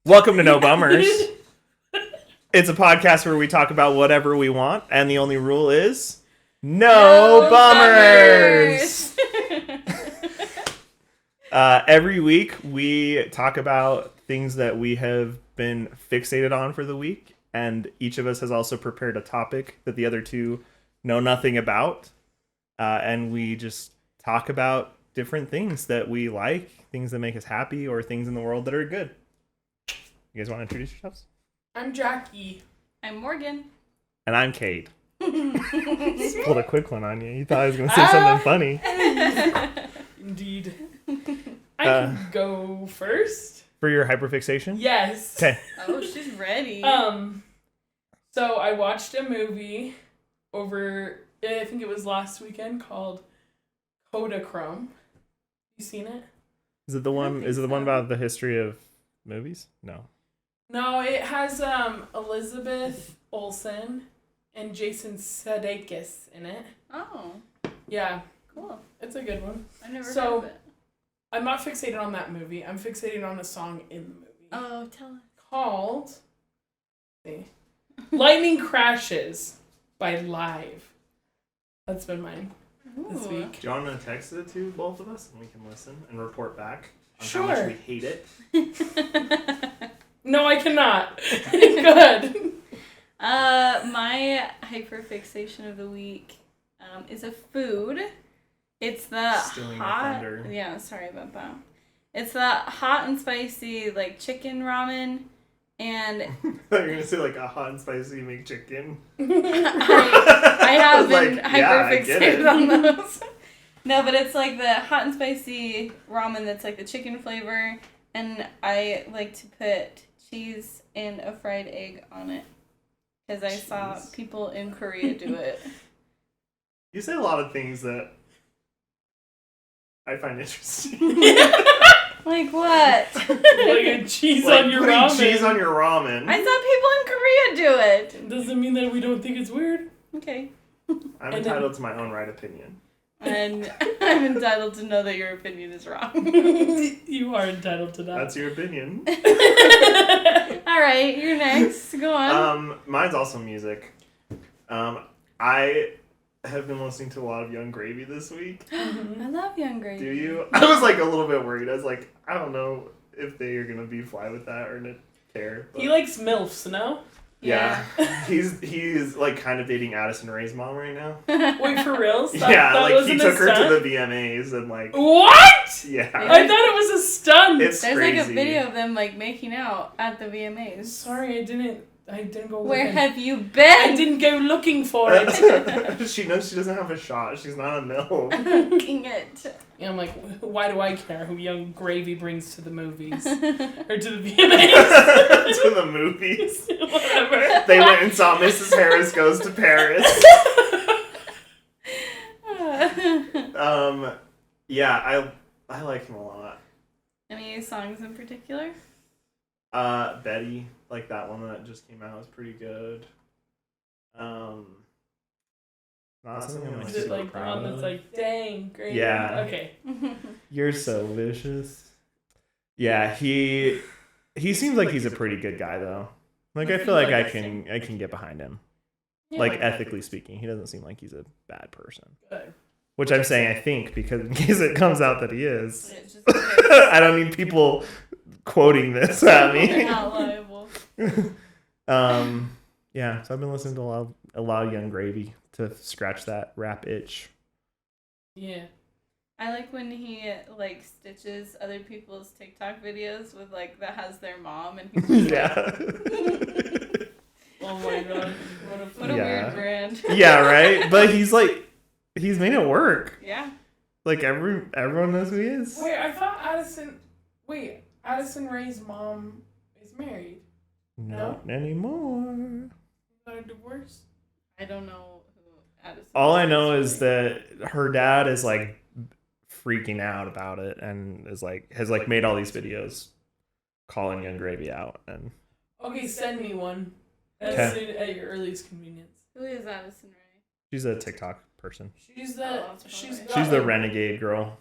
Welcome to No Bummers. It's a podcast where we talk about whatever we want, and the only rule is no bummers. Every week we talk about things that we have been fixated on for the week, and each of us has also prepared a topic that the other two know nothing about, and we just talk about different things that we like, things that make us happy, or things in the world that are good. You guys want to introduce yourselves? I'm Jackie. I'm Morgan. And I'm Cade. Just pulled a quick one on you. You thought I was going to say something funny. Indeed. I can go first. For your hyperfixation? Yes. Okay. Oh, she's ready. So I watched a movie over, I think it was last weekend, called Kodachrome. You seen it? Is it the one? Is it the one about the history of movies? No. No, it has Elizabeth Olsen and Jason Sudeikis in it. Oh, Yeah, cool. it's a good one. I've never So- heard of it. I'm not fixated on that movie. I'm fixated on a song in the movie. Oh, tell us. Called Lightning Crashes by Live. That's been mine this Ooh. week. Do you want to text it to both of us and we can listen and report back on Sure. how much we hate it? No, I cannot. Good. My hyperfixation of the week is a food. It's the Stealing my hot. thunder. Yeah, sorry about that. It's the hot and spicy like chicken ramen, and I thought you were going to say like a hot and spicy McChicken. I have been like, yeah, I get it. hyperfixated on those. No, but it's like the hot and spicy ramen that's like the chicken flavor, and I like to put cheese and a fried egg on it because I saw Cheese. people in Korea do it. You say a lot of things that I find interesting. Like what? Like a cheese Like on your putting ramen. cheese on your ramen. I saw people in Korea do it. Doesn't mean that we don't think it's weird. Okay. I'm entitled to my own right opinion. And I'm entitled to know that your opinion is wrong. You are entitled to that. That's your opinion. All right, you're next. Go on. Mine's also music. I have been listening to a lot of Young Gravy this week. I love Young Gravy. Do you? I was like a little bit worried. I was like, I don't know if they are gonna be fly with that or not care. But He likes MILFs, no? yeah. he's like kind of dating Addison Rae's mom right now. Wait, for reals? Yeah, that like he wasn't a took her stunt? to the VMAs and like What? yeah. I thought it was a stunt. It's There's crazy. like a video of them like making out at the VMAs. Sorry, I didn't go Where looking. have you been? I didn't go looking for it. She knows she doesn't have a shot. She's not a MILF. Dang it. Yeah, I'm like, why do I care who Young Gravy brings to the movies? Or to the VMAs? To the movies. Whatever. They went and saw Mrs. Harris Goes to Paris. Yeah, I like him a lot. Any songs in particular? Betty, like that one that just came out, was pretty good. Not something I'm like Is it super like the proud one of. that's like, dang, great? Yeah. Okay. You're so vicious. Yeah, he seems like he's a pretty good guy though. Like I feel like I can get behind him. Yeah. Like ethically speaking, he doesn't seem like he's a bad person. Good. Which I'm saying I think because in case it comes out that he is. It's just I don't need people quoting this at You're me. not liable. Yeah, so I've been listening to a lot of Young Gravy to scratch that rap itch. Yeah. I like when he like stitches other people's TikTok videos with like that has their mom and he's just Yeah. Oh my god. what a Yeah. weird brand. Yeah, right? But he's made it work. Yeah. Like everyone knows who he is. Wait, I thought Addison Rae's mom is married. Not anymore. Got a divorce? I don't know who Addison. All I know is that her dad is like freaking out about it and has made all these videos calling Young Gravy out and Okay, send me one. Okay. At your earliest convenience. Who is Addison Rae? she's a TikTok person. She's that's she's probably- got, She's the like- renegade girl.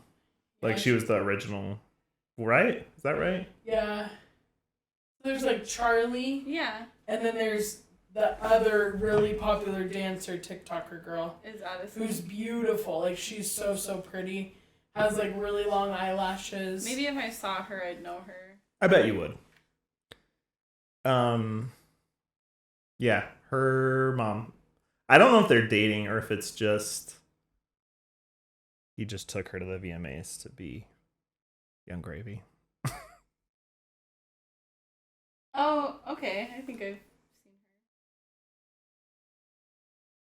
Like Yeah, she was the original, right? Is that right? Yeah. There's like Charlie, Yeah. and then there's the other really popular dancer TikToker girl Is Addison. who's beautiful. Like she's so pretty. Has like really long eyelashes. Maybe if I saw her, I'd know her. I bet you would. Yeah, her mom. I don't know if they're dating or if it's just he just took her to the VMAs to be Young Gravy. Oh, okay. I think I've seen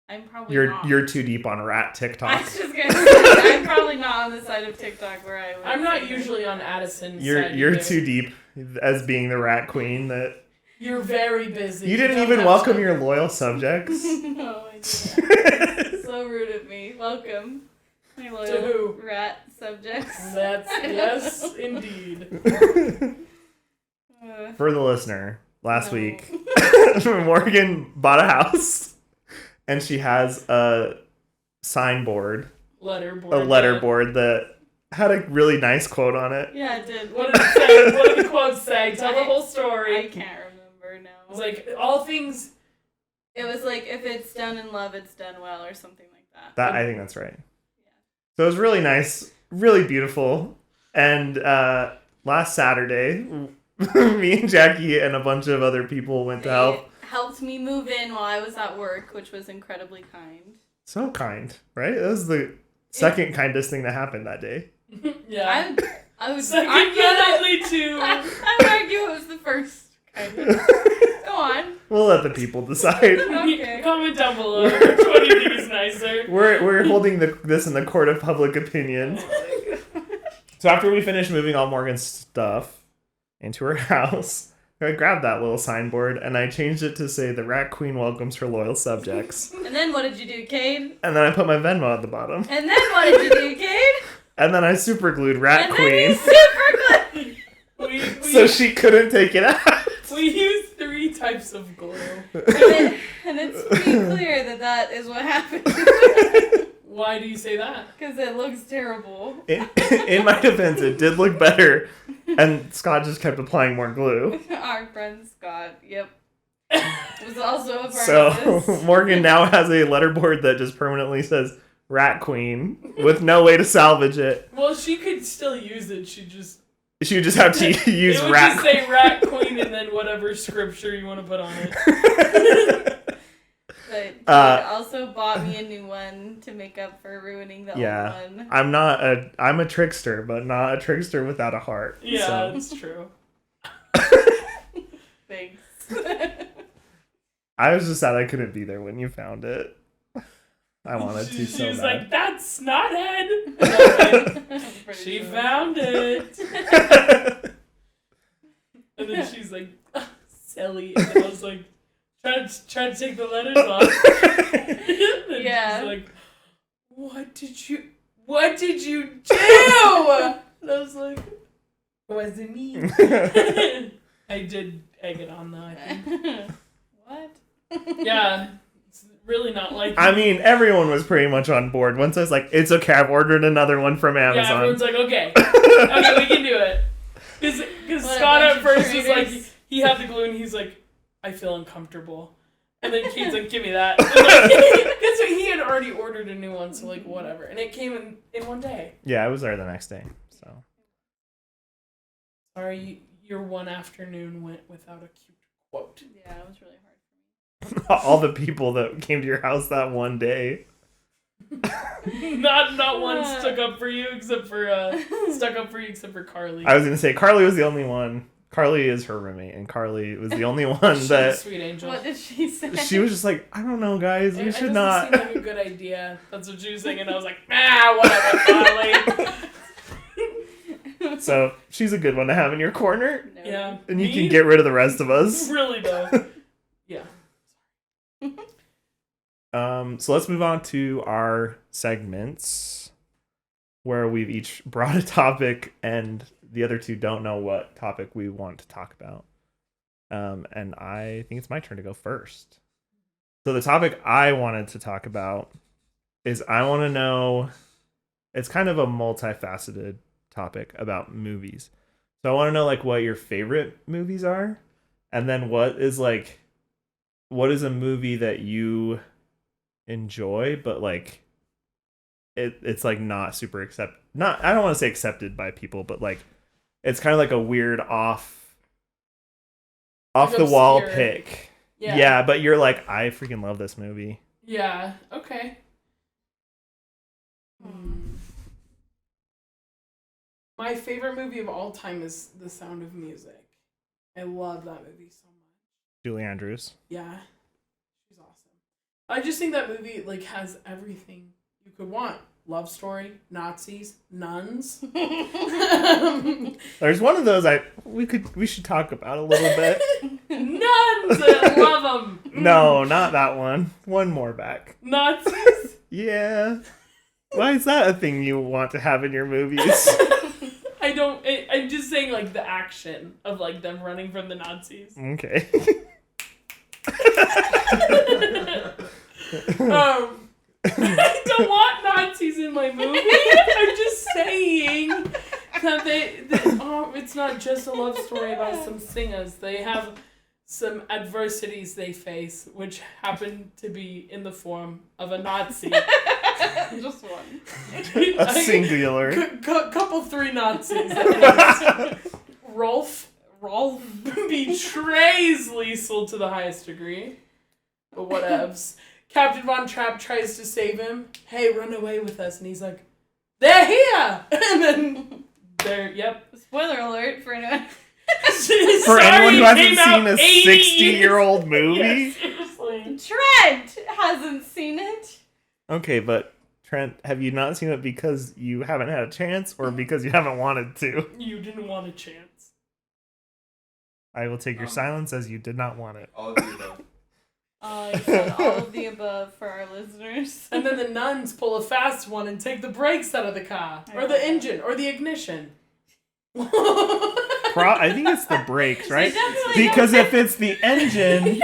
her. I'm probably not. You're too deep on rat I TikTok. was just gonna say, I'm probably not on the side of TikTok where I would. I'm not say usually that. on Addison's You're side you're either. too deep as being the rat queen that You're very busy. you didn't don't even have welcome time. your loyal subjects. No, I didn't. So rude of me. Welcome, my To loyal who? rat subjects. That's yes, indeed. For the listener, last No. week Morgan bought a house and she has a signboard, Letterboard. a letterboard that had a really nice quote on it. Yeah, it did. What did it say? What did the quote say? Tell the whole story. I can't remember now. It was like all things. It was like, if it's done in love, it's done well, or something like that. That I think that's right. So it was really nice, really beautiful. And last Saturday, me and Jackie and a bunch of other people went to help. They helped me move in while I was at work, which was incredibly kind. So kind, right? That was the second kindest thing that happened that day. Yeah. I would Second argue that definitely too. I would argue it was the first kind of. Go on. We'll let the people decide. Okay. Comment down below. Which one do you think is nicer? We're holding this in the court of public opinion. So after we finished moving all Morgan's stuff into her house, I grabbed that little signboard and I changed it to say the Rat Queen welcomes her loyal subjects. And then what did you do, Cade? And then I put my Venmo at the bottom. And then what did you do, Cade? And then I super glued Rat And Queen then you super glued. so she couldn't take it out. We use 3 types of glue. And it's pretty clear that is what happened. Why do you say that? Because it looks terrible. In my defense, it did look better. And Scott just kept applying more glue. Our friend Scott, yep, was also a part of So this. Morgan now has a letterboard that just permanently says Rat Queen with no way to salvage it. Well, she could still use it. She would just have to use it would Rat just say Rat Queen and then whatever scripture you want to put on it. But Cade also bought me a new one to make up for ruining the Yeah. old one. I'm a trickster, but not a trickster without a heart. Yeah, So. that's true. Thanks. I was just sad I couldn't be there when you found it. I wanted to She so was bad. like, "That's snothead." She Sure. found it. And then she's like, silly. And then I was like, trying to take the letters off. And Yeah. she's like, what did you do? And I was like, it wasn't me. I did egg it on though, I think. What? Yeah. It's really not like I mean, everyone was pretty much on board. Once I was like, it's okay, I've ordered another one from yeah, Amazon. everyone's like, okay, we can do it. Because What a Scott bunch at of first was like, traitors. he had the glue and he's like, I feel uncomfortable. And then Kate's like, give me that. Because he had already ordered a new one, so like, whatever. And it came in one day. Yeah, I was there the next day. So Sorry, your one afternoon went without a cute quote. Yeah, it was really hard. all the people that came to your house that one day. Not one stuck up for you except for Carly. I was gonna say Carly was the only one. Carly is her roommate, and Carly was the only one She's a that sweet angel. What did she say? she was just like, I don't know, guys, we It should doesn't not. seem like a good idea. That's what she was saying, and I was like, whatever, Carly. So she's a good one to have in your corner, No. Yeah. and you Me? can get rid of the rest of us. Really though. Yeah. So let's move on to our segments where we've each brought a topic and the other two don't know what topic we want to talk about. And I think it's my turn to go first. So the topic I wanted to talk about is I want to know, it's kind of a multifaceted topic about movies. So I want to know like what your favorite movies are. And then what is a movie that you enjoy, but like it's like not super not, I don't want to say accepted by people, but like it's kind of like a weird off the wall pick. Yeah, but you're like, I freaking love this movie. Yeah. Okay. My favorite movie of all time is The Sound of Music. I love that movie so much. Julie Andrews. Yeah. She's awesome. I just think that movie like has everything you could want. Love story, Nazis, nuns. There's one of those we should talk about a little bit. Nuns! I love them. No, not that one. One more back. Nazis? Yeah. Why is that a thing you want to have in your movies? I'm just saying like the action of like them running from the Nazis. Okay. I don't want Nazis in my movie. I'm just saying that it's not just a love story about some singers. They have some adversities they face, which happen to be in the form of a Nazi. Just one. A singular. Couple 3 Nazis. Rolf betrays Liesel to the highest degree. But whatevs. Captain Von Trapp tries to save him. Hey, run away with us. And he's like, they're here! And then yep. Spoiler alert for anyone. For anyone who hasn't seen a 60-year-old movie? Yes, seriously. Trent hasn't seen it. Okay, but Trent, have you not seen it because you haven't had a chance or because you haven't wanted to? You didn't want a chance. I will take your silence as you did not want it. All of the above. You said all of the above for our listeners. And then the nuns pull a fast one and take the brakes out of the car. Or the engine. Or the ignition. I think it's the brakes, right? Because if it's the engine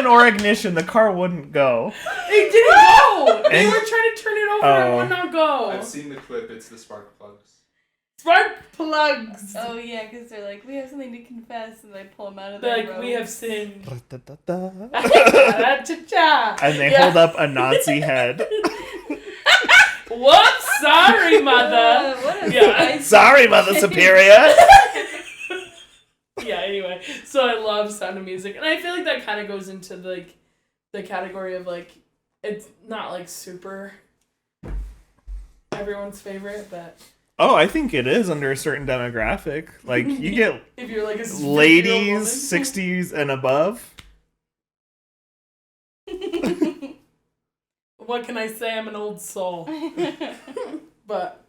or ignition, the car wouldn't go. It didn't go! They were trying to turn it over and it would not go. I've seen the clip, it's the spark plugs. Spark plugs! Oh yeah, because they're like, we have something to confess, and they pull them out of They're their like, we have sinned. And And they hold up a Nazi head. Whoops! Sorry, mother! Sorry, Mother Superior! Yeah, anyway. So I love Sound of Music. And I feel like that kind of goes into like the category of like, it's not like super everyone's favorite, but... Oh, I think it is under a certain demographic. Like, you get if you're like a ladies 60s and above. What can I say? I'm an old soul. But,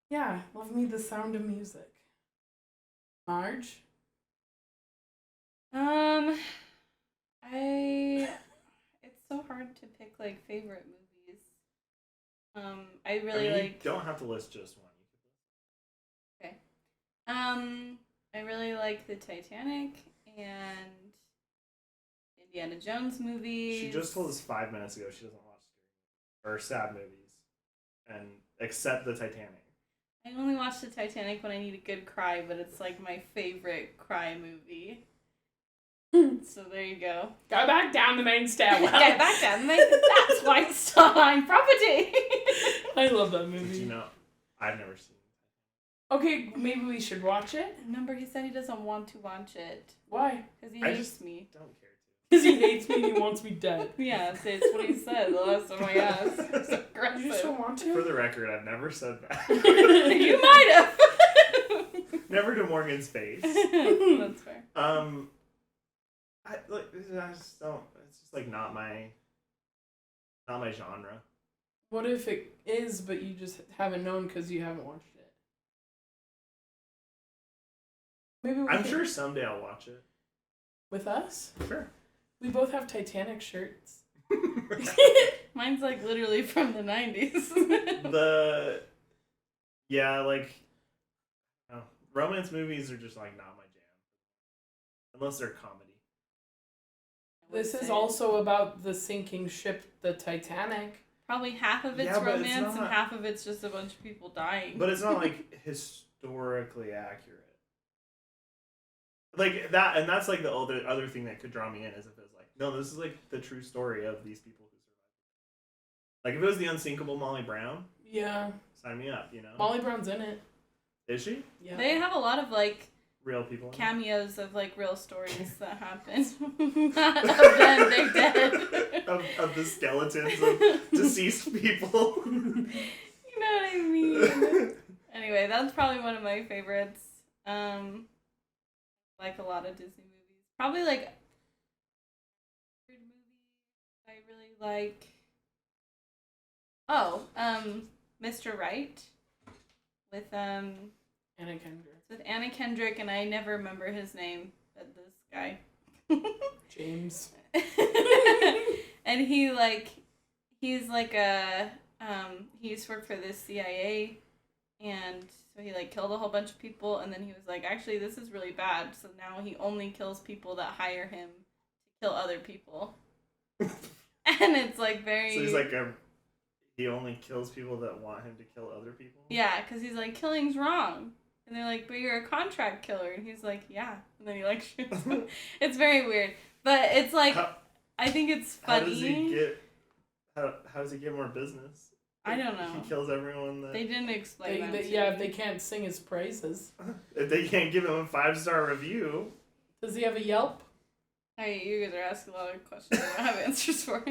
yeah, love me The Sound of Music. Marge? It's so hard to pick, like, favorite movies. I really like... You don't have to list just one. Okay. I really like the Titanic and Indiana Jones movies. She just told us 5 minutes ago she doesn't watch or sad movies, and except the Titanic. I only watch the Titanic when I need a good cry, but it's like my favorite cry movie. So there you go. Go back down the main stairwell. Go back down the main. That's Weinstein property. I love that movie. Did you know? I've never seen it. Okay, maybe we should watch it. Remember, he said he doesn't want to watch it. Why? Because he hates me. Don't care. Because he hates me and he wants me dead. Yeah, that's what he said the last time I asked. It's aggressive. You just don't want to? For the record, I've never said that. You might have. Never to Morgan's face. That's fair. I just don't. It's just like not my genre. What if it is, but you just haven't known because you haven't watched it? Maybe I'm sure someday I'll watch it. With us? Sure. We both have Titanic shirts. Mine's like literally from the 90s. Romance movies are just like not my jam. Unless they're comedy. This is also about the sinking ship, the Titanic. Probably half of it's romance and half of it's just a bunch of people dying. But it's not like historically accurate. Like that, and that's like the other thing that could draw me in is if it's like, no, this is like the true story of these people who survived. Like if it was the unsinkable Molly Brown, Yeah. sign me up. You know, Molly Brown's in it. is she Yeah. They have a lot of like real people? In it? cameos of like real stories that happen. Not of them, they're dead. of the skeletons of deceased people. You know what I mean? Anyway, that's probably one of my favorites. Like a lot of Disney movies. Probably like weird movie I really like. Oh, Mr. Right with Anna Kendrick. with Anna Kendrick, and I never remember his name, but this guy. James. And he's like a he used to work for the CIA, and so he like killed a whole bunch of people, and then he was like, actually this is really bad, so now he only kills people that hire him to kill other people. And it's like very, So he's like he only kills people that want him to kill other people. yeah, because he's like, killing's wrong. And they're like, but you're a contract killer. And he's like, yeah. And then he like shoots them. It's very weird. But it's like, I think it's funny. How does he get more business? I don't know. He kills everyone that... They didn't explain that. If they can't sing his praises. If they can't give him a 5-star review... Does he have a Yelp? Hey, you guys are asking a lot of questions I don't have answers for.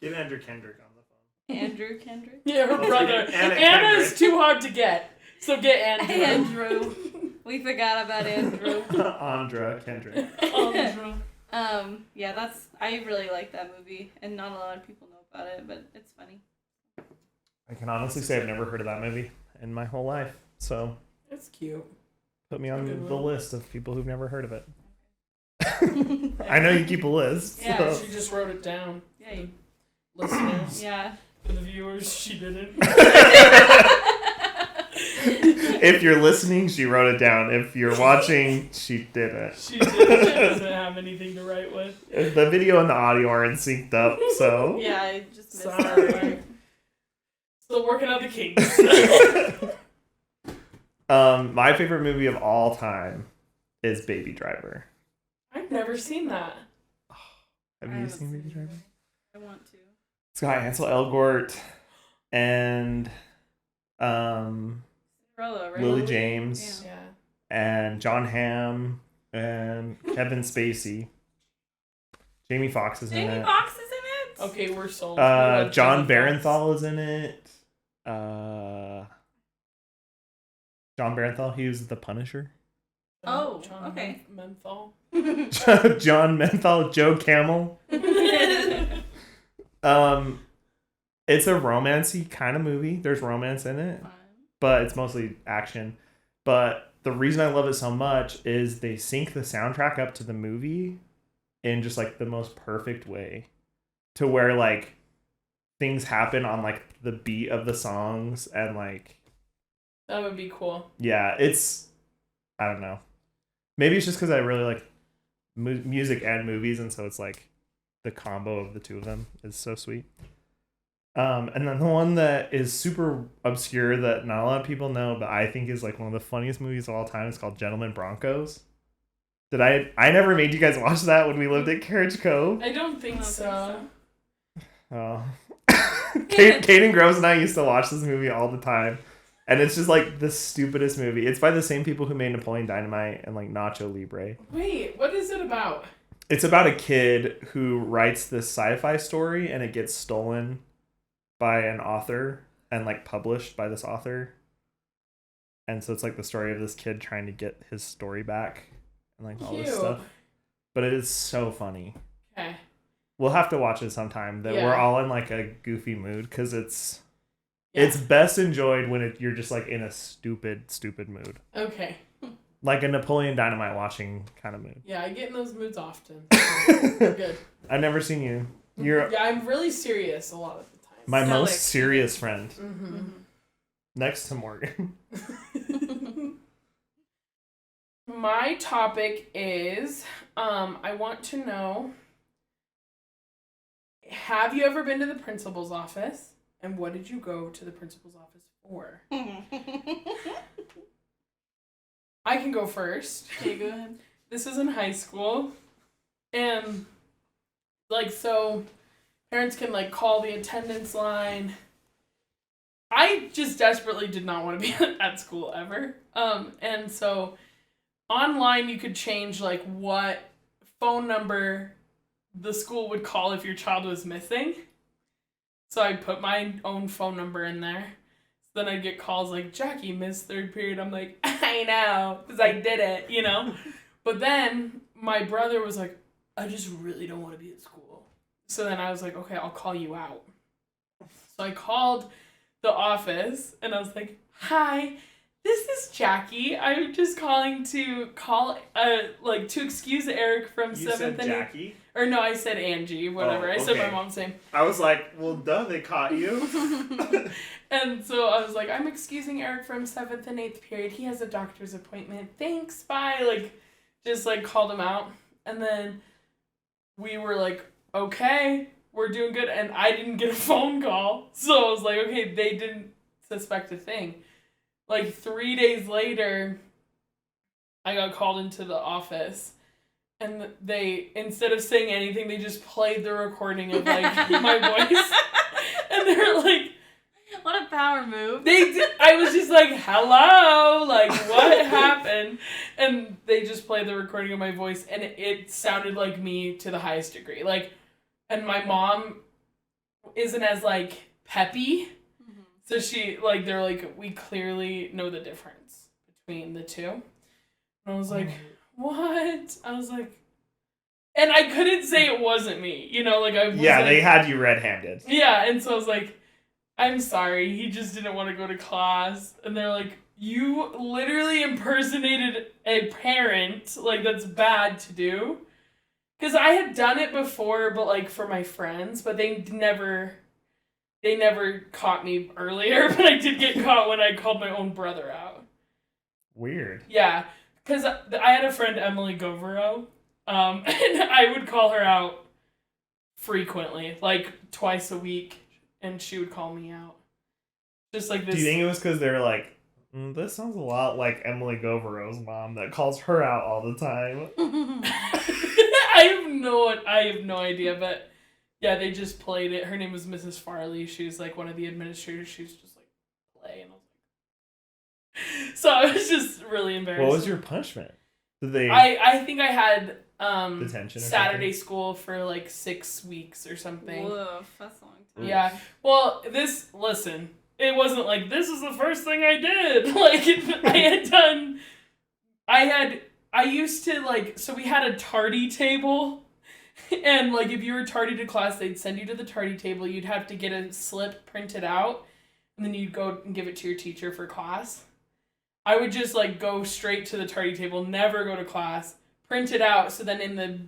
Get Andrew Kendrick on the phone. Andrew Kendrick? Yeah, her Let's brother. get Anna Anna's Kendrick. too hard to get. So get Andrew. Andrew. We forgot about Andrew. Andra Kendrick. Andrew. Yeah, I really like that movie, and not a lot of people know about it, but it's funny. I can honestly say I've never heard of that movie in my whole life. So It's cute. put me on Good the one. list of people who've never heard of it. I know you keep a list. Yeah, so. She just wrote it down. Yeah, you- Listeners. yeah. For the viewers, she didn't. If you're listening, she wrote it down. If you're watching, she didn't. She didn't. She doesn't have anything to write with. The video and the audio aren't synced up, so... Yeah, I just missed Sorry. that part. Still working out the kinks. My favorite movie of all time is Baby Driver. I've never seen that. Have I you haven't seen Baby it. Driver? I want to. It's got Ansel Elgort and Cinderella, right? Lily James Yeah. and John Hamm and Kevin Spacey. Jamie Foxx is in Jamie it. Foxx is in it? Okay, we're sold. John Barenthal is in it. John Barenthal, he was the Punisher. Oh, John okay. Menthol. John Menthal, Joe Camel. It's a romancy kind of movie. There's romance in it, but it's mostly action. But the reason I love it so much is they sync the soundtrack up to the movie in just like the most perfect way, to where like things happen on like the beat of the songs, and like That would be cool. yeah, it's, I don't know, maybe it's just because I really like music and movies, and so it's like the combo of the two of them is so sweet. And then the one that is super obscure that not a lot of people know, but I think is like one of the funniest movies of all time, is called Gentlemen Broncos. I never made you guys watch that when we lived at Carriage Cove. I don't think so. Oh. Cade Groves and I used to watch this movie all the time. And it's just like the stupidest movie. It's by the same people who made Napoleon Dynamite and like Nacho Libre. Wait, what is it about? It's about a kid who writes this sci-fi story and it gets stolen by an author and like published by this author. And so it's like the story of this kid trying to get his story back and like all this Cute. stuff. But it is so funny. Okay. We'll have to watch it sometime. That Yeah. we're all in like a goofy mood because it's Yeah. best enjoyed when you're just like in a stupid mood. Okay. Like a Napoleon Dynamite watching kind of mood. Yeah, I get in those moods often. We're good. I've never seen you. You're Yeah, I'm really serious a lot of the time. my Stoic. most serious friend. Mm-hmm. Next to Morgan. My topic is, I want to know, have you ever been to the principal's office? And what did you go to the principal's office for? I can go first. Okay, go ahead. this is in high school, and like so parents can like call the attendance line. I just desperately did not want to be at school ever. And so online you could change like what phone number the school would call if your child was missing. So I put my own phone number in there. So then I'd get calls like, Jackie missed third period. I'm like, I know, because I did it, you know? But then my brother was like, I just really don't want to be at school. So then I was like, okay, I'll call you out. So I called the office and I was like, hi, this is Jackie. I'm just calling to to excuse Eric from You 7th said and Jackie? Or no, I said Angie, whatever. Oh, I said my okay. mom's name. I was like, well, duh, they caught you. And so I was like, I'm excusing Eric from 7th and 8th period. He has a doctor's appointment. Thanks, bye. Like, just like called him out. And then we were like, okay, we're doing good. And I didn't get a phone call. So I was like, okay, they didn't suspect a thing. Like 3 days later, I got called into the office. And they, instead of saying anything, they just played the recording of, like, my voice. And they're like... What a power move. I was just like, hello? Like, what happened? And they just played the recording of my voice, and it sounded like me to the highest degree. Like, and my mom isn't as, like, peppy. Mm-hmm. So she, like, they're like, we clearly know the difference between the two. And I was like... What? I was like, and I couldn't say it wasn't me, you know, like I was Yeah, like, they had you red-handed. Yeah, and so I was like, I'm sorry, he just didn't want to go to class. And they're like, you literally impersonated a parent, like that's bad to do. Because I had done it before, but like for my friends, but they never caught me earlier, but I did get caught when I called my own brother out. Weird. Yeah. Because I had a friend, Emily Govero, and I would call her out frequently, like twice a week, and she would call me out. Just like this. Do you think it was because they were like, this sounds a lot like Emily Govero's mom that calls her out all the time? I have no idea, but yeah, they just played it. Her name was Mrs. Farley. She was like one of the administrators. She was just like, play, and I was like, so I was just really embarrassed. What was your punishment? Did they? I think I had detention or Saturday something? school for like 6 weeks or something. Woof, that's a long time. Yeah. Well, listen, it wasn't like this is the first thing I did. Like I used to like, so we had a tardy table, and like if you were tardy to class, they'd send you to the tardy table. You'd have to get a slip printed out, and then you'd go and give it to your teacher for class. I would just, like, go straight to the tardy table, never go to class, print it out, so then in the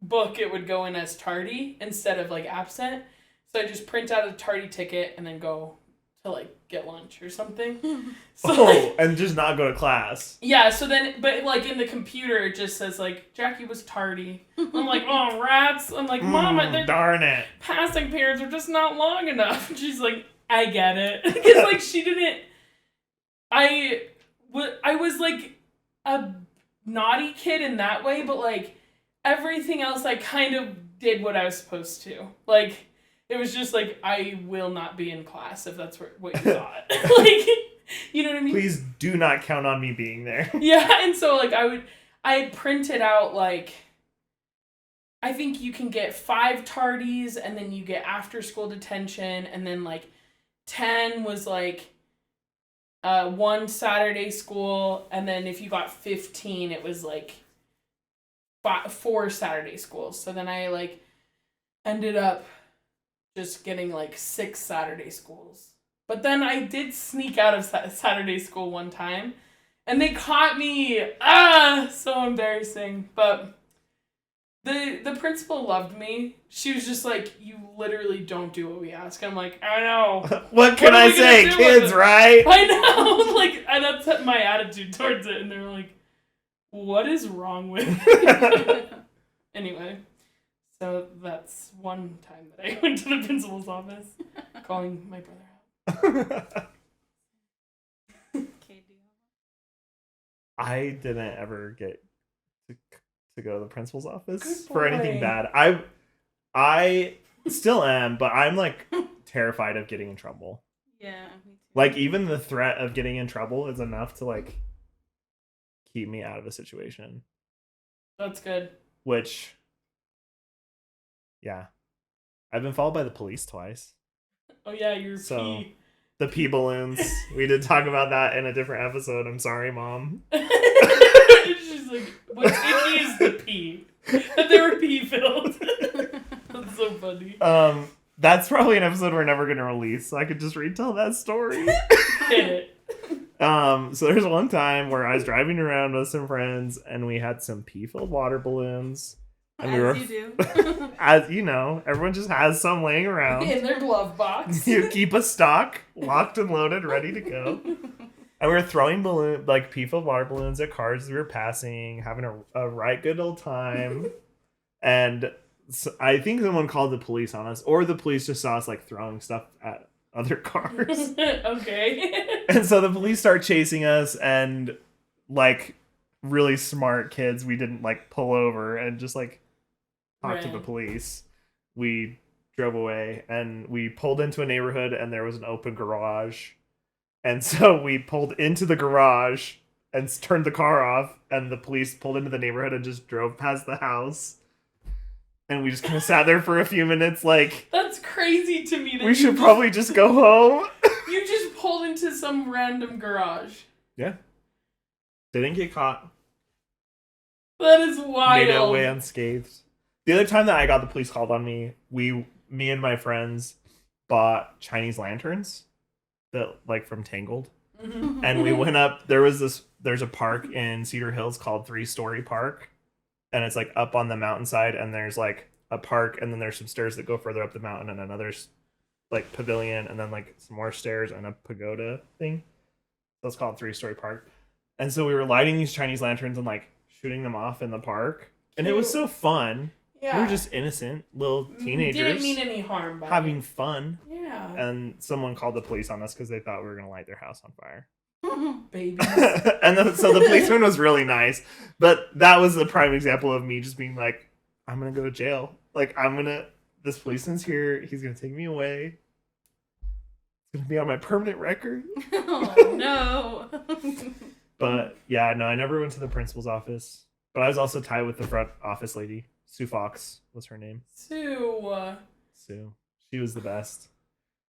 book it would go in as tardy instead of, like, absent. So I just print out a tardy ticket and then go to, like, get lunch or something. So, and just not go to class. Yeah, so then, but, like, in the computer it just says, like, Jackie was tardy. I'm like, oh, rats. I'm like, Mama, darn it. Passing periods are just not long enough. And she's like, I get it. Because, like, she didn't... I was, like, a naughty kid in that way, but, like, everything else I kind of did what I was supposed to. Like, it was just, like, I will not be in class if that's what you thought. Like, you know what I mean? Please do not count on me being there. Yeah, and so, like, I had printed out, like, I think you can get 5 tardies, and then you get after-school detention, and then, like, 10 was, like, 1 Saturday school, and then if you got 15, it was like 4 Saturday schools. So then I like ended up just getting like 6 Saturday schools. But then I did sneak out of Saturday school one time, and they caught me. So embarrassing. But the principal loved me. She was just like, you literally don't do what we ask. I'm like, I know. What can I say? Kids, right? I know. Like, and that's my attitude towards it. And they were like, what is wrong with you? Anyway, so that's one time that I went to the principal's office calling my brother out. Cade, do you have one? I didn't ever get to go to the principal's office Good for anything boy. bad. I still am, but I'm like terrified of getting in trouble. Yeah, me too. Like even the threat of getting in trouble is enough to like keep me out of a situation. That's good. Which, yeah, I've been followed by the police twice. Oh yeah, your So- pee. The pee balloons. We did talk about that in a different episode. I'm sorry, Mom. She's like, what's icky is the pee. And they were pee filled. That's so funny. That's probably an episode we're never gonna release, so I could just retell that story. Hit it. So there's one time where I was driving around with some friends and we had some pee-filled water balloons. And As you do. as you know, everyone just has some laying around. In their glove box. You keep a stock locked and loaded, ready to go. And we were throwing pee-filled water balloons at cars as we were passing, having a right good old time. And so I think someone called the police on us, or the police just saw us like throwing stuff at other cars. Okay. And so the police start chasing us, and like really smart kids, we didn't like pull over and just like talk to the Right. police. We drove away and we pulled into a neighborhood and there was an open garage. And so we pulled into the garage and turned the car off, and the police pulled into the neighborhood and just drove past the house. And we just kind of sat there for a few minutes like, That's crazy to me. That we should probably just go home. You just pulled into some random garage. Yeah. They didn't get caught. That is wild. Made it away unscathed. The other time that I got the police called on me, me and my friends bought Chinese lanterns that like from Tangled. Mhm. And we went up, there's a park in Cedar Hills called 3-Story Park. And it's like up on the mountainside, and there's like a park, and then there's some stairs that go further up the mountain, and another like pavilion, and then like some more stairs and a pagoda thing. So it's called 3-Story Park. And so we were lighting these Chinese lanterns and like shooting them off in the park. And it was so fun. Yeah. We were just innocent little teenagers Didn't mean any harm by having it. fun. Yeah. And someone called the police on us because they thought we were going to light their house on fire. Babies. And then, so the policeman was really nice. But that was a prime example of me just being like, I'm going to go to jail. Like, this policeman's here. He's going to take me away. It's going to be on my permanent record. Oh, no. But yeah, no, I never went to the principal's office. But I was also tied with the front office lady. Sue Fox was her name. Sue. Sue. She was the best.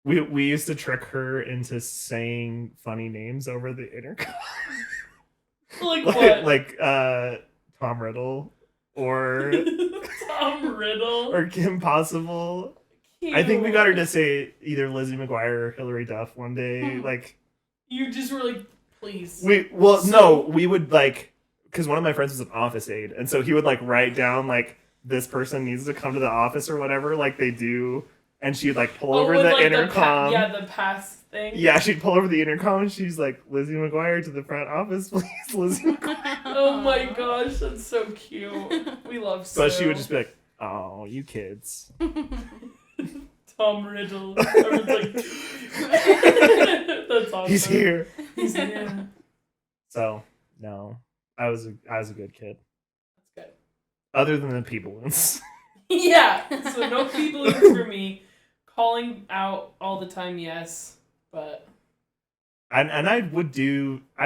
We used to trick her into saying funny names over the intercom. Like what? like Tom Riddle or Tom Riddle. or Kim Possible. Cute. I think we got her to say either Lizzie McGuire or Hillary Duff one day. Like You just were like, please. we would like, because one of my friends was an office aide, and so he would like write down like, this person needs to come to the office or whatever, like they do, and she'd like pull over with, the like, intercom. the pass thing. Yeah, she'd pull over the intercom and she's like, Lizzie McGuire to the front office, please, Lizzie McGuire. Oh my gosh, that's so cute. We love Sue. But she would just be like, oh, you kids. Tom Riddle. I was like, that's awesome. He's here. He's here. So, no, I was a good kid. That's good. Other than the pee balloons. Yeah, so no people for me. Calling out all the time, yes, but And I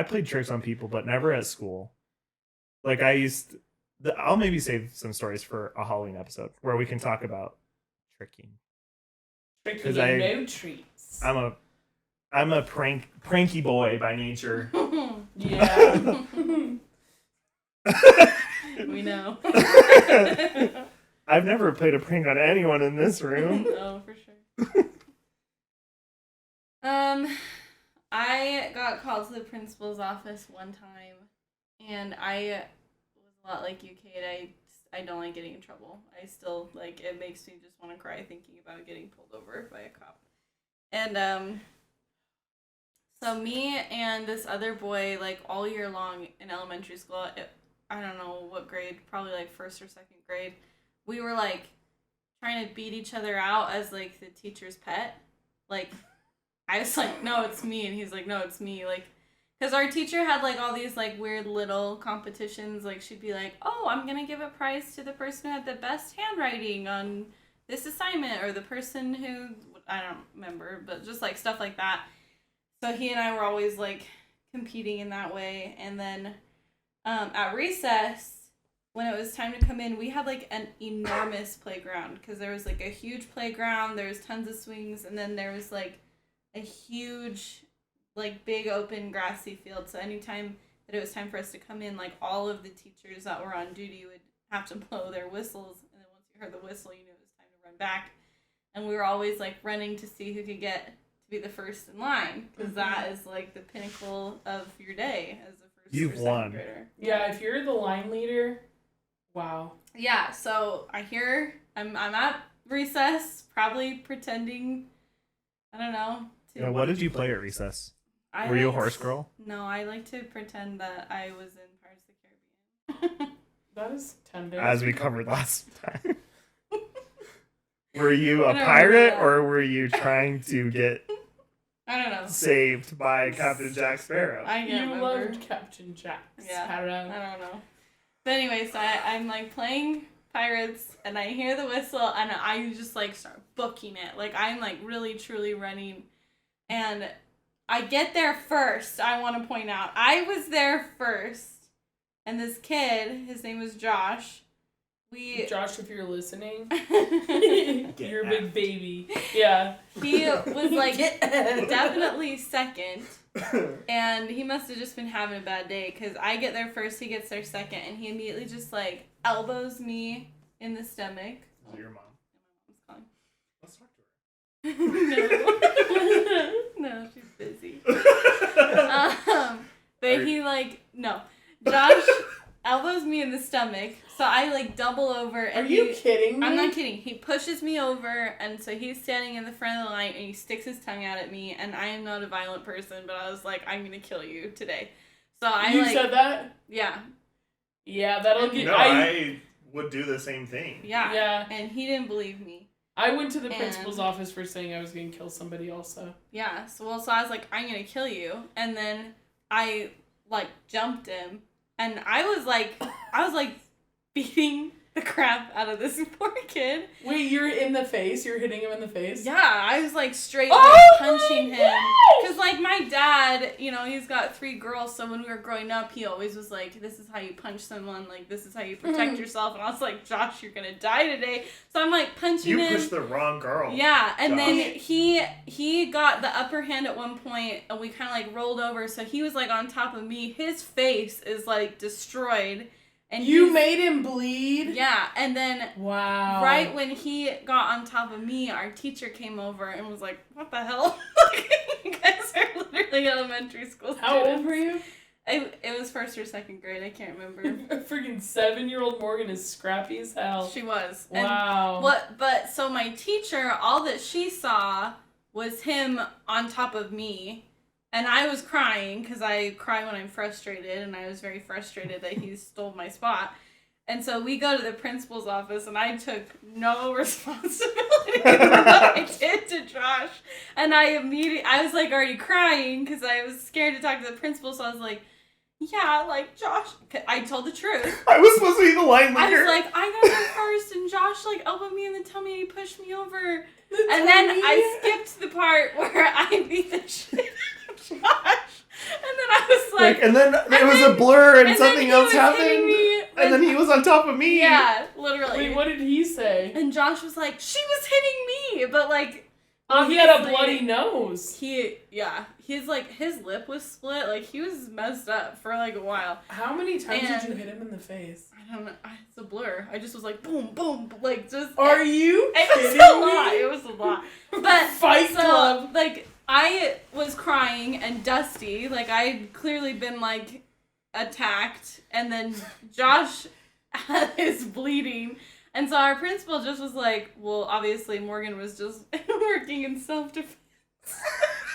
played tricks on people, but never at school. Like I'll maybe save some stories for a Halloween episode where we can talk about tricking. tricky 'Cause and no treats. I'm a pranky boy by nature. Yeah. We know. I've never played a prank on anyone in this room. Oh, for sure. I got called to the principal's office one time, and I was a lot like you, Cade. I don't like getting in trouble. I still, like, it makes me just want to cry thinking about getting pulled over by a cop. And, so me and this other boy, like, all year long in elementary school, I don't know what grade, probably, like, first or second grade, we were, like, trying to beat each other out as, like, the teacher's pet. Like, I was like, no, it's me. And he's like, no, it's me. Like, Because our teacher had, like, all these, like, weird little competitions. Like, she'd be like, oh, I'm going to give a prize to the person who had the best handwriting on this assignment, or the person who, I don't remember, but just, like, stuff like that. So he and I were always, like, competing in that way. And then at recess, when it was time to come in, we had, like, an enormous playground. Because there was, like, a huge playground, there was tons of swings, and then there was, like, a huge, like, big open grassy field. So anytime that it was time for us to come in, like, all of the teachers that were on duty would have to blow their whistles, and then once you heard the whistle, you knew it was time to run back. And we were always, like, running to see who could get to be the first in line, because that is, like, the pinnacle of your day as a first You've or second won. grader. Yeah, if you're the line leader, wow. Yeah, so I'm at recess, probably pretending, I don't know. Yeah, what did you play at recess? I Were you a like- horse girl? No, I like to pretend that I was in Pirates of the Caribbean. That is tender. As we covered last time. Were you a I don't pirate, remember that. or were you trying to get I don't know. saved by Captain Jack Sparrow? I You can't remember. loved Captain Jack Yeah. Sparrow. I don't know. But anyway, so I'm like playing Pirates, and I hear the whistle, and I just like start booking it. Like, I'm like really truly running, and I get there first. I want to point out I was there first, and this kid, his name was Josh. Josh, if you're listening, Get you're a out. big baby. Yeah. He was like definitely second, and he must have just been having a bad day, because I get there first, he gets there second, and he immediately just like elbows me in the stomach. Is it your mom? My mom's Let's talk to calling. No, she's busy. But he like Josh elbows me in the stomach, so I like double over. Are And you kidding me? I'm not kidding. He pushes me over, and so he's standing in the front of the line, and he sticks his tongue out at me. And I am not a violent person, but I was like, I'm gonna kill you today. So You said that? yeah, Yeah, that'll get. No, I would do the same thing. yeah, Yeah. And he didn't believe me. I went to the And- principal's office for saying I was going to kill somebody also. Yeah. So I was like, I'm gonna kill you, and then I like jumped him, and I was like beating the crap out of this poor kid. Wait, you're in the face? You're hitting him in the face? Yeah, I was like straight Oh like, punching my him. gosh! Because like my dad, you know, he's got 3 girls, so when we were growing up, he always was like, this is how you punch someone, like this is how you protect yourself. And I was like, Josh, you're gonna die today. So I'm like punching You him. pushed the wrong girl. Yeah, and Josh. then he got the upper hand at one point, and we kind of like rolled over, so he was like on top of me. His face is like destroyed. And You he's- made him bleed? Yeah, and then Wow. right when he got on top of me, our teacher came over and was like, what the hell? You guys are literally elementary school How old students. were you? It was 1st or 2nd grade, I can't remember. A freaking 7-year-old Morgan is scrappy as hell. She was. And Wow. but so my teacher, all that she saw was him on top of me. And I was crying, because I cry when I'm frustrated, and I was very frustrated that he stole my spot. And so we go to the principal's office, and I took no responsibility for what I did to Josh. And I was like already crying, because I was scared to talk to the principal, so I was like, yeah, like Josh, I told the truth. I was supposed to be the line I leader. was like, I got there first, and Josh like elbowed me in the tummy, and he pushed me over. And then I skipped the part where I beat the shit out of Josh. And then I was like, and then there was a blur and and something then he else was happened. hitting me And then he was on top of me. yeah, literally. Wait, what did he say? And Josh was like, she was hitting me, but like, Oh, he had a obviously, bloody nose. his like his lip was split. Like he was messed up for like a while. How many times did you And- hit him in the face? I don't know. It's a blur. I just was like boom, boom, like just. Are you It was kidding a lot. me? It was a lot. But Fight so, Club. like, I was crying and dusty. Like, I'd clearly been, like, attacked. And then Josh is bleeding. And so our principal just was like, well, obviously Morgan was just working in self-defense.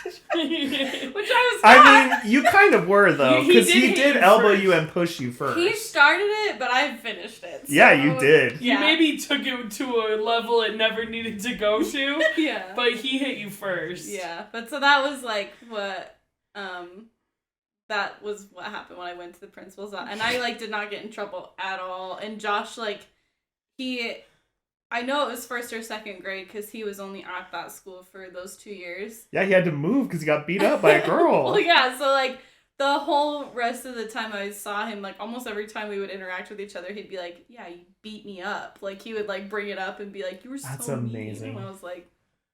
Which I was not. I mean, you kind of were, though, He because did he hit did you elbow first. you and push you first. He started it, but I finished it. Yeah, so- you did. You Yeah. maybe took it to a level it never needed to go to, Yeah. but he hit you first. Yeah, but so that was like what that was what happened when I went to the principal's office. And I, did not get in trouble at all. And Josh, I know it was 1st or 2nd grade because he was only at that school for those 2 years. Yeah, he had to move because he got beat up by a girl. Well, yeah, so, the whole rest of the time I saw him, almost every time we would interact with each other, he'd be like, yeah, you beat me up. He would, bring it up and be like, you were That's so amazing. mean. And I was like...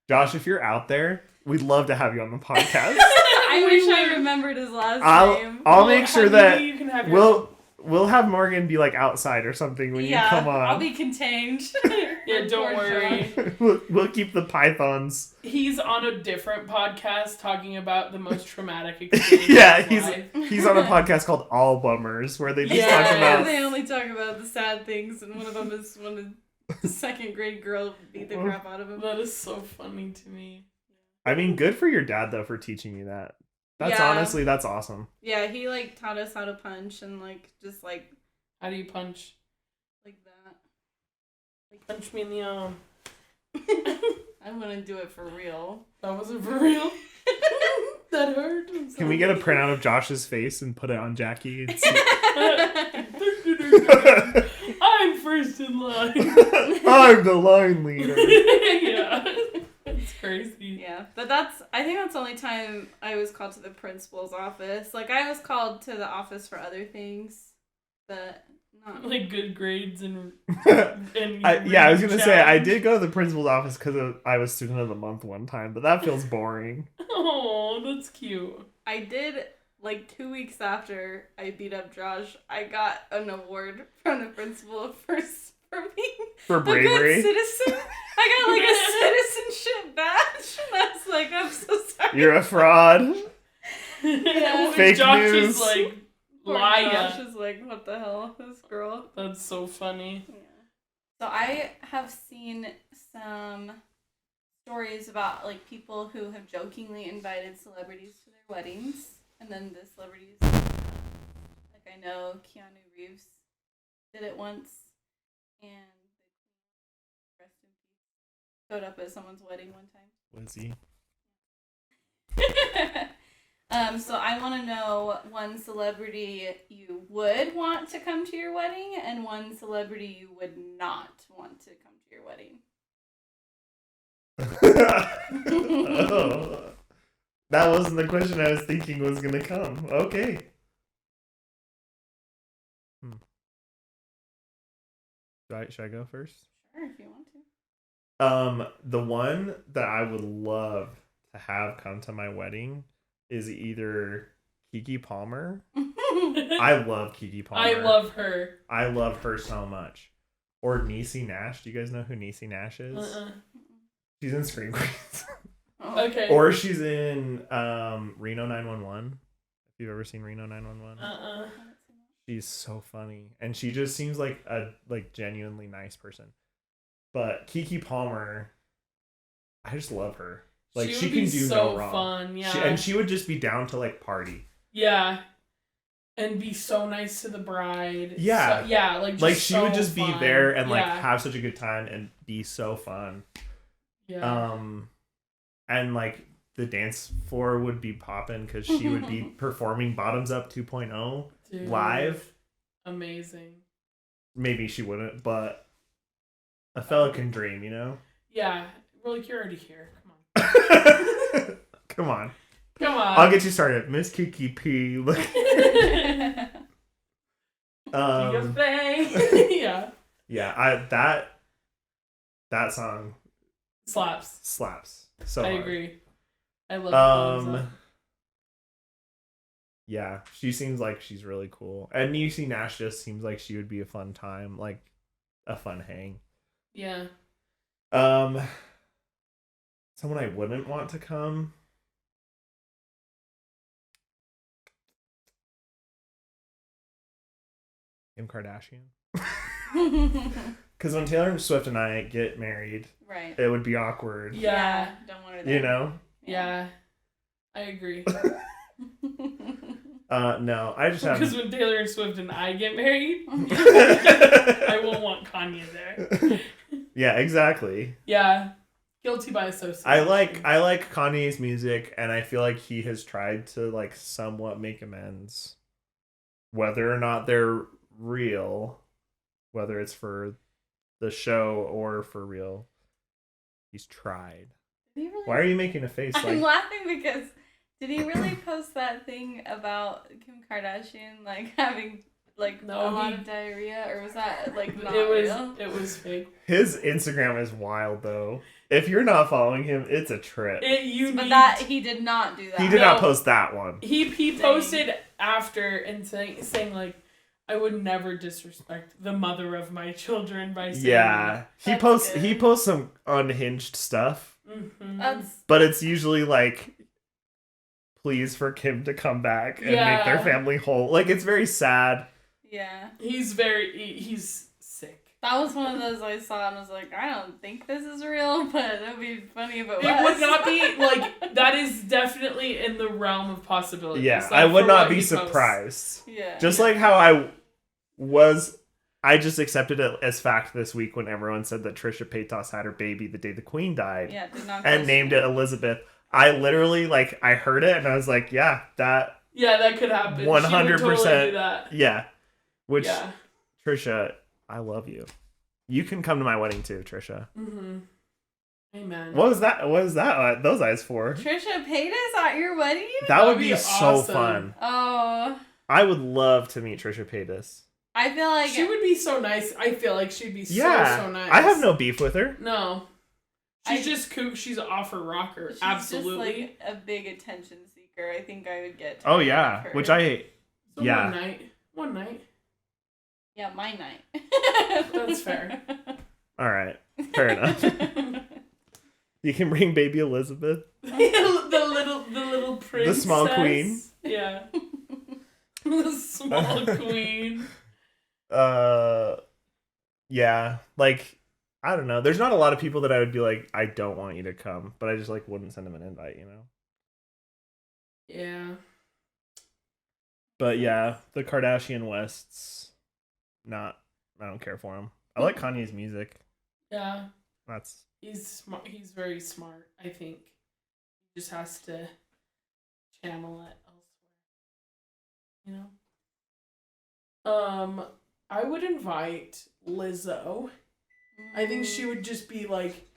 Josh, if you're out there, we'd love to have you on the podcast. I wish I remembered his last name. I'll make sure that you can have we'll have Morgan be outside or something when you come on. I'll be contained. Yeah, don't worry. We'll keep the pythons. He's on a different podcast talking about the most traumatic experience. Yeah, of his life. he's on a podcast called All Bummers where they just Yeah. talk about. They only talk about the sad things, and one of them is when the 2nd grade girl beat the crap out of him. That is so funny to me. I mean, good for your dad though for teaching you that. That's that's awesome. Yeah, he taught us how to punch and just How do you punch? like that. Punch me in the arm. I wouldn't do it for real. That wasn't for real. That hurt. Can we get a printout of Josh's face and put it on Jackie? And see? I'm first in line. I'm the line leader. Yeah. It's crazy. Yeah, but I think that's the only time I was called to the principal's office. I was called to the office for other things, but not Good grades and I was gonna say I did go to the principal's office because I was student of the month one time, but that feels boring. Oh, that's cute. I did 2 weeks after I beat up Josh, I got an award from the principal for being For a bravery. good citizen. I got a citizenship badge, and I was like, I'm so sorry. You're a fraud. Yeah. Fake Josh news. is Poor liar. Josh is what the hell, this girl. That's so funny. Yeah. So I have seen some stories about people who have jokingly invited celebrities to their weddings, and then the celebrities, I know Keanu Reeves did it once, and rest in peace, showed up at someone's wedding one time. Was he? So I want to know one celebrity you would want to come to your wedding and one celebrity you would not want to come to your wedding. Oh, that wasn't the question I was thinking was gonna come. Okay. Should I go first? Sure, if you want to. The one that I would love to have come to my wedding is either Keke Palmer. I love Keke Palmer. I love her. I love her so much. Or Niecy Nash. Do you guys know who Niecy Nash is? She's in Scream Queens. Oh. Okay. Or she's in Reno 911. If you've ever seen Reno 911. She's so funny. And she just seems like a genuinely nice person. But Keke Palmer, I just love her. She can do so no wrong. Fun, yeah. And she would just be down to Yeah. party. And be so nice to the bride. Yeah. So, yeah, she would just fun. be there and yeah. have such a good time and be so fun. Yeah. And the dance floor would be popping because she would be performing Bottoms Up 2.0 Dude, live. Amazing. Maybe she wouldn't, but a fella can dream, you know? Yeah. We're you're already here. Come on. Come on. Come on. I'll get you started. Miss Kiki P. Look. Do your thing. Yeah. Yeah, that song slaps. So I hard. agree. I love yeah, she seems like she's really cool. And Niecy Nash just seems like she would be a fun time, a fun hang. Yeah. Someone I wouldn't want to come. Kim Kardashian. Because when Taylor Swift and I get married, right, it would be awkward. Yeah. Don't want her there. You know? Yeah. I agree. No, I just have. Because when Taylor Swift and I get married, I won't want Kanye there. Yeah, exactly. Yeah. Guilty by association. I like Kanye's music, and I feel like he has tried to like somewhat make amends, whether or not they're real, whether it's for the show or for real. He's tried. Did he really? Why are you making a face? I'm Like laughing because did he really post that thing about Kim Kardashian like having like No, a lot he- of diarrhea, or was that like not real? It was fake. his Instagram is wild though. If you're not following him, it's a trip. But that he did not do that. He did not post that one. He posted after and saying like, I would never disrespect the mother of my children by saying Yeah, That's he good. posts some unhinged stuff, Mm-hmm. That's but it's usually like, please for Kim to come back and make their family whole. Like it's very sad. yeah. He's sick. That was one of those I saw and was like, I don't think this is real, but it would be funny if it was. It would not be like that is definitely in the realm of possibilities. Yeah, like, I would for not what be he posts. surprised. Yeah. Just like how I just accepted it as fact this week when everyone said that Trisha Paytas had her baby the day the Queen died, yeah, did not and named it Elizabeth. I literally like I heard it and I was like, yeah, that could happen. 100%. She would totally do that. yeah. Which Yeah. Trisha, I love you. You can come to my wedding too, Trisha. Mm-hmm. Amen. What was that? What was that? Those eyes for? Trisha Paytas at your wedding? That would That'd be be so awesome. fun. Oh, I would love to meet Trisha Paytas. I feel like She would be so nice. I feel like she'd be so nice. I have no beef with her. No. She's I- just kook. She's off her rocker. she's Absolutely. just like a big attention seeker. I think I would get. Oh tired yeah, of her. which I hate. So yeah. One night. Yeah, my night. That's fair. All right, fair enough. You can bring baby Elizabeth. the little princess. The small queen. Yeah. The small queen. Yeah, like I don't know. There's not a lot of people that I would be like, I don't want you to come, but I just like wouldn't send them an invite, you know. Yeah. But yeah, the Kardashian Wests, I don't care for them. I like Kanye's music. Yeah. That's He's smart. He's very smart. I think he just has to channel it elsewhere. You know. I would invite Lizzo. I think she would just be like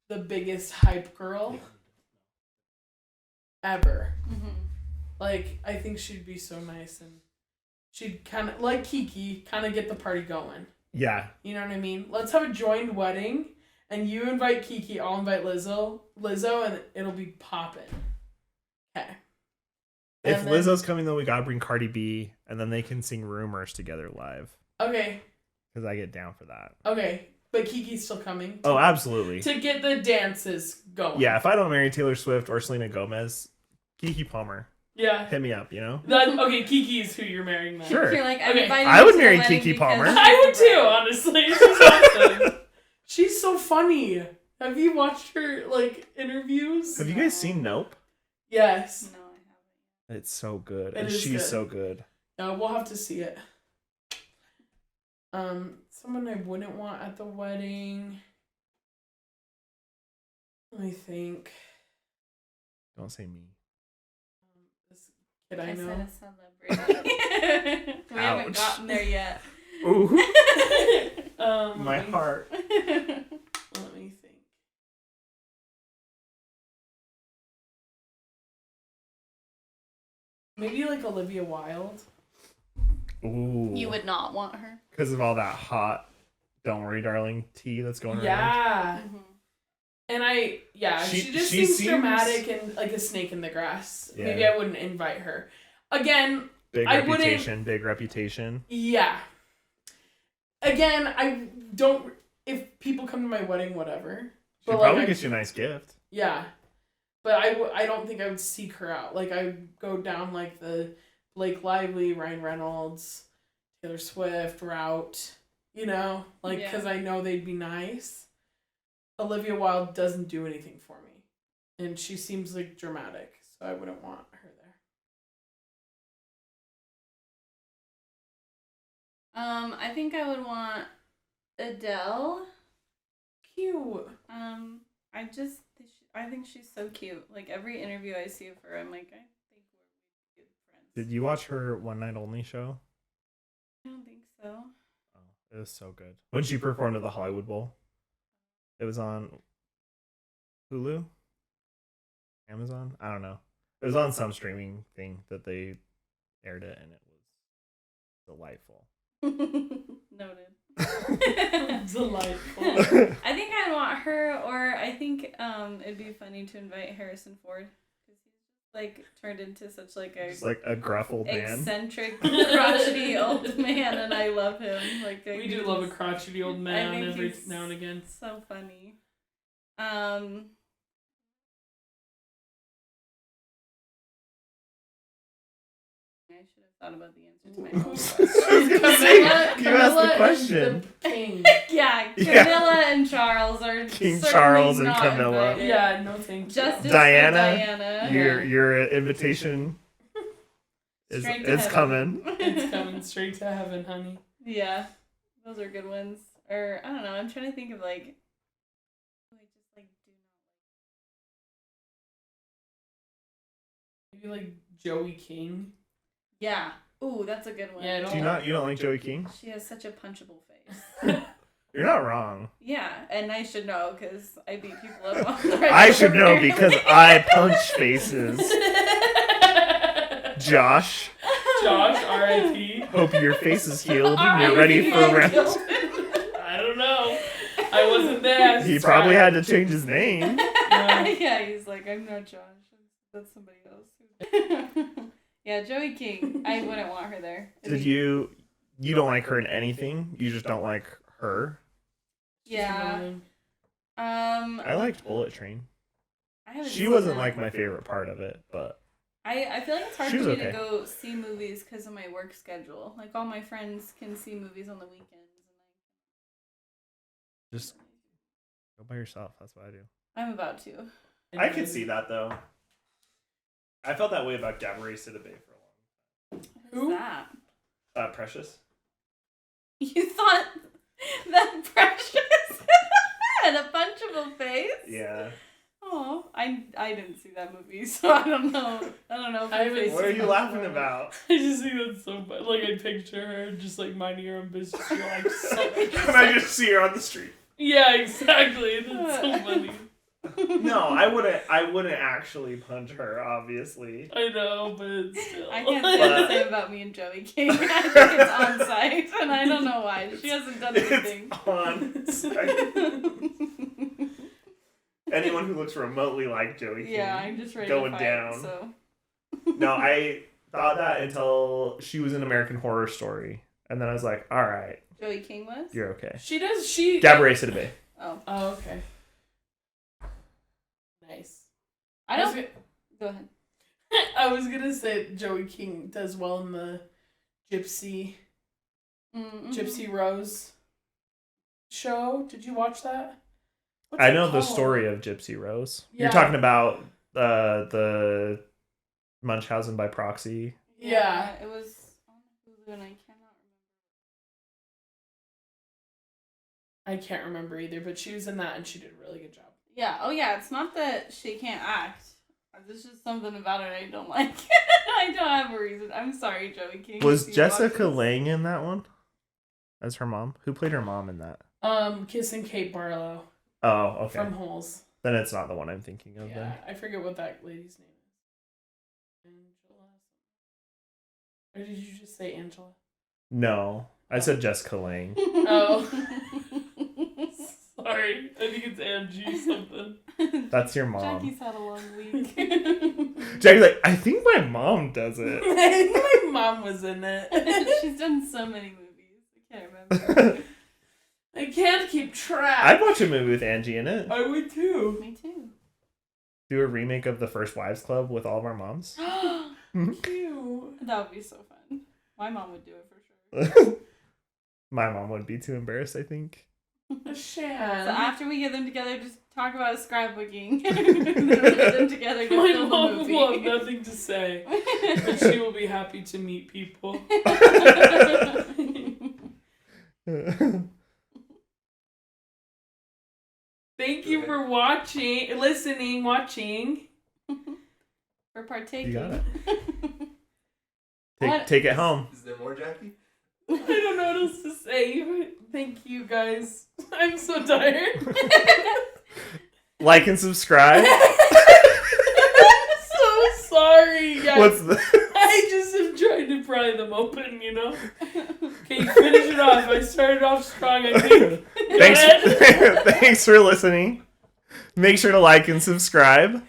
the biggest hype girl ever. Mhm. Like, I think she'd be so nice and she'd kind of, like Kiki, kind of get the party going. yeah. You know what I mean? Let's have a joined wedding and you invite Kiki, I'll invite Lizzo, and it'll be poppin'. Okay. If And then- Lizzo's coming though, we gotta bring Cardi B, and then they can sing Rumors together live. Okay. Because I get down for that. Okay. But Kiki's still coming. Oh, absolutely. To get the dances going. Yeah, if I don't marry Taylor Swift or Selena Gomez, Keke Palmer, Yeah. hit me up, you know? Okay, Kiki is who you're marrying then. Sure. You're like, I'm Okay. inviting I you would to the marry wedding Keke because Palmer. she's I would the too, bride. honestly. She's awesome. She's so funny. Have you watched her, like, interviews? Have you guys seen Nope? Yes. No, I haven't. It's so good. It And is she's good. so good. No, we'll have to see it. Someone I wouldn't want at the wedding. Let me think. Don't say me. This kid I I know. said a celebrity. We haven't Ouch. gotten there yet. Ooh. My Let me- heart. Let me think. Maybe like Olivia Wilde. Ooh. You would not want her. Because of all that hot, don't worry, darling tea that's going around. Yeah. Mhm. And she just she seems seems- dramatic and like a snake in the grass. Yeah. Maybe I wouldn't invite her. Again, Big I wouldn't- reputation, big reputation. yeah. Again, I don't. If people come to my wedding, whatever. She'll But, probably I- get you a nice gift. Yeah. But I don't think I would seek her out. Like, I would go down, like, the Blake Lively, Ryan Reynolds, Taylor Swift route, you know? Like, Yeah. because I know they'd be nice. Olivia Wilde doesn't do anything for me. And she seems, like, dramatic. So I wouldn't want her there. I think I would want Adele. Cute. I think she's so cute. Like every interview I see of her, I'm like, I think we're good friends. Did you watch her One Night Only show? I don't think so. Oh, it was so good. When she performed at the Hollywood Bowl, it was on Hulu, Amazon. I don't know. It was on some streaming thing that they aired it, and it was delightful. Noted. Delightful. I think I'd want her, or I think it'd be funny to invite Harrison Ford because he's like turned into such like a Just like a gruff old man. eccentric, crotchety old man, and I love him. Like We do love a crotchety old man every he's now and again. So funny. I should have thought about the answer to my own question. You asked the question. The king. Yeah, Camilla and Charles are King certainly Charles and not Camilla. invited. Yeah, no thank you. Justice Diana, for Diana. your invitation is Straight to it's heaven. coming. It's coming straight to heaven, honey. Yeah, those are good ones. Or I don't know. I'm trying to think of like. Who I just like do not. Maybe like Joey King. Yeah. Ooh, that's a good one. Yeah, You don't like Joey King? She has such a punchable face. You're not wrong. Yeah, and I should know because I beat people up on the regular. I should know because I punch faces. Josh, R.I.P. hope your face is healed and you're ready for a round. I don't know. I wasn't there. He probably had to change his name. Yeah, he's like, I'm not Josh. That's somebody else. Yeah, Joey King. I wouldn't want her there. Did you don't like her in anything? You just don't like her? Yeah. I liked Bullet Train. I haven't She seen wasn't that. like my favorite part of it, but I feel like it's hard She for was me to okay. go see movies because of my work schedule. Like all my friends can see movies on the weekends, and just go by yourself. That's what I do. I'm about to. I could see that though. I felt that way about Gabrielle Sidibe for a long time. Who's Who? that? Precious. You thought that Precious had a punchable face? Yeah. Oh, I didn't see that movie, so I don't know. I don't know if I her haven't face What are is you punchable. laughing about? I just think that's so funny. Like, I picture her just, like, minding her own business. You're like, so... And I just see her on the street. Yeah, exactly. That's so funny. No, I wouldn't actually punch her, obviously. I know, but still. I can't say the same about me and Joey King. I think it's on site, and I don't know why. She hasn't done anything. It's on site. Anyone who looks remotely like Joey King. Yeah, I'm just ready going to fight, down. So. No, I thought that until she was in American Horror Story. And then I was like, all right, Joey King was? you're okay. She... Gabrielle Sidibe. Oh. Oh, okay. Nice. I don't... Go ahead. I was gonna say Joey King does well in the Gypsy Rose show. Did you watch that? What's I it know the called? story of Gypsy Rose. Yeah. You're talking about the Munchausen by proxy. Yeah. It was on Hulu, and I cannot remember. I can't remember either, but she was in that and she did a really good job. Yeah. Oh, yeah. It's not that she can't act. There's just something about it I don't like. I don't have a reason. I'm sorry, Joey King. Was if you Jessica watch this. Lange in that one? As her mom? Who played her mom in that? Kissing Kate Barlow Oh, okay. from Holes. Then it's not the one I'm thinking of Yeah, then. I forget what that lady's name is. Angela. Or did you just say Angela? No. I said Jessica Lange. Oh. Sorry, I think it's Angie something. That's your mom. Jackie's had a long week. Jackie's like, I think my mom does it. I think my mom was in it. She's done so many movies. I can't remember. I can't keep track. I'd watch a movie with Angie in it. I would too. Me too. Do a remake of The First Wives Club with all of our moms. Cute. That would be so fun. My mom would do it for sure. My mom would be too embarrassed, I think. Shan. So after we get them together, just talk about scrapbooking. Then we get them together to My film the mom movie. will have nothing to say, but she will be happy to meet people. Thank you for watching, listening, watching. For partaking. You got it. Take it home. Is there more, Jackie? I don't know what else to say. Thank you guys. I'm so tired. Like and subscribe. So sorry, guys. What's the? I just am trying to pry them open, you know? Okay, finish it off. I started off strong, I think. Thanks for listening. Make sure to like and subscribe.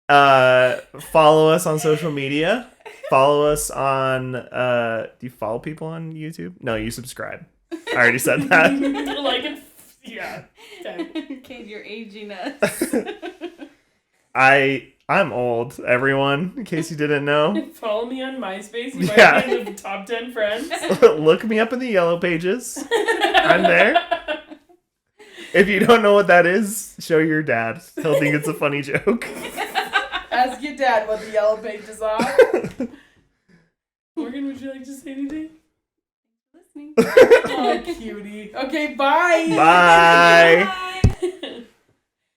Follow us on social media. Follow us on do you follow people on YouTube? No, you subscribe. I already said that. Like it, yeah. Okay. Cade, you're aging us. I'm old, everyone, in case you didn't know. Follow me on MySpace. You Yeah. might be in the top 10 friends. Look me up in the yellow pages. I'm there. If you don't know what that is, show your dad. He'll think it's a funny joke. Ask your dad what the yellow pages are. Morgan, would you like to say anything? Listening. Oh, cutie. Okay, bye. Bye.